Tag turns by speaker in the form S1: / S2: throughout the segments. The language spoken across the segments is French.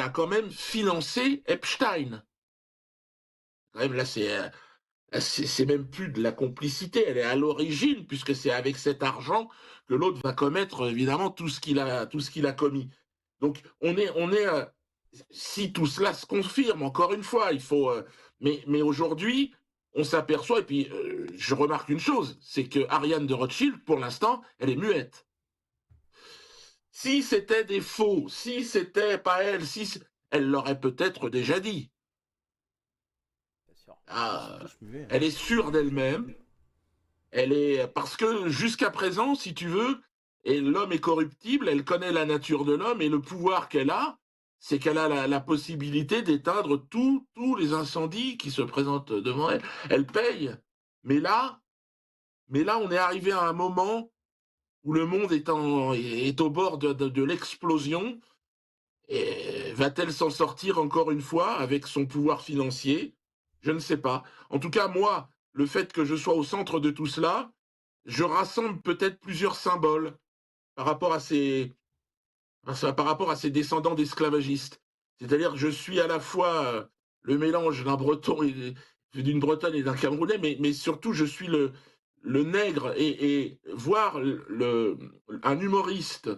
S1: a quand même financé Epstein. Quand même, là, c'est même plus de la complicité, elle est à l'origine, puisque c'est avec cet argent que l'autre va commettre, évidemment, tout ce qu'il a commis. Donc, si tout cela se confirme, encore une fois, il faut. Mais aujourd'hui, on s'aperçoit, et puis je remarque une chose, c'est que Ariane de Rothschild, pour l'instant, elle est muette. Si c'était des faux, si c'était pas elle, elle l'aurait peut-être déjà dit.
S2: C'est sûr. Ils sont
S1: Ah,
S2: tous muets, hein.
S1: elle est sûre d'elle-même. Parce que jusqu'à présent, si tu veux, et l'homme est corruptible, elle connaît la nature de l'homme et le pouvoir qu'elle a, c'est qu'elle a la possibilité d'éteindre tous les incendies qui se présentent devant elle. Elle paye. Mais là, on est arrivé à un moment où le monde est au bord de l'explosion. Et va-t-elle s'en sortir encore une fois avec son pouvoir financier? Je ne sais pas. En tout cas, moi, le fait que je sois au centre de tout cela, je rassemble peut-être plusieurs symboles par rapport à par rapport à ces descendants d'esclavagistes. C'est-à-dire que je suis à la fois le mélange d'un Breton d'une Bretonne et d'un Camerounais, mais surtout je suis le nègre et voir un humoriste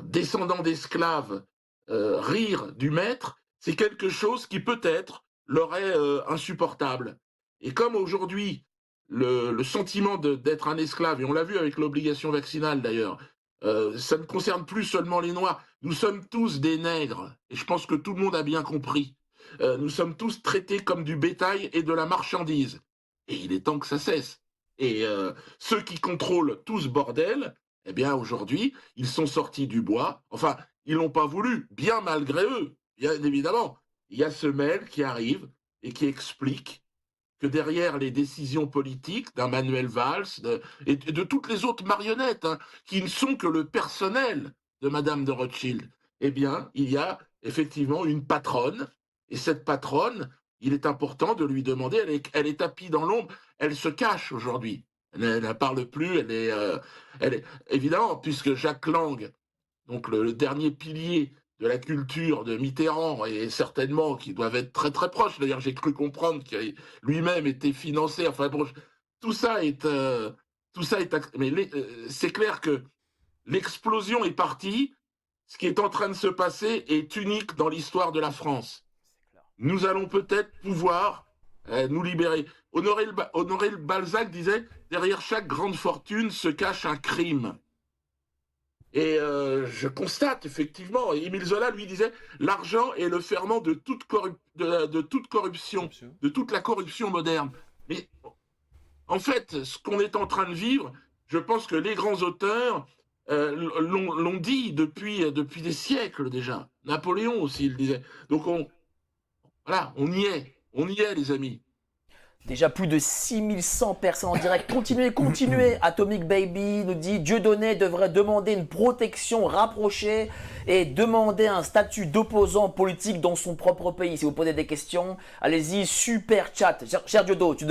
S1: descendant d'esclaves rire du maître, c'est quelque chose qui peut-être leur est insupportable. Et comme aujourd'hui, le sentiment d'être un esclave, et on l'a vu avec l'obligation vaccinale d'ailleurs, ça ne concerne plus seulement les Noirs. Nous sommes tous des nègres, et je pense que tout le monde a bien compris. Nous sommes tous traités comme du bétail et de la marchandise. Et il est temps que ça cesse. Et ceux qui contrôlent tout ce bordel, eh bien aujourd'hui, ils sont sortis du bois. Enfin, ils l'ont pas voulu, bien malgré eux, bien évidemment. Il y a ce mail qui arrive et qui explique que derrière les décisions politiques d'un Manuel Valls et de toutes les autres marionnettes, hein, qui ne sont que le personnel de Madame de Rothschild, eh bien, il y a effectivement une patronne. Et cette patronne, il est important de lui demander, elle est tapie dans l'ombre, elle se cache aujourd'hui. Elle ne parle plus, elle est évidemment, puisque Jacques Lang, donc le dernier pilier de la culture de Mitterrand, et certainement qui doivent être très très proches. D'ailleurs, j'ai cru comprendre qu'il lui-même était financé. Enfin bon, tout ça est, mais c'est clair que l'explosion est partie. Ce qui est en train de se passer est unique dans l'histoire de la France.
S2: C'est clair.
S1: Nous allons peut-être pouvoir nous libérer. Honoré Balzac disait, derrière chaque grande fortune se cache un crime. Et je constate effectivement, et Émile Zola lui disait, l'argent est le ferment de toute corruption,
S2: Corruption.
S1: de toute la corruption moderne. Mais en fait, ce qu'on est en train de vivre, je pense que les grands auteurs l'ont dit depuis des siècles déjà. Napoléon aussi le disait. Donc voilà, on y est les amis.
S2: Déjà plus de 6100 personnes en direct. Continuez, continuez. Atomic Baby nous dit Dieudonné devrait demander une protection rapprochée et demander un statut d'opposant politique dans son propre pays. Si vous posez des questions, allez-y, super chat. Cher Diodo, tu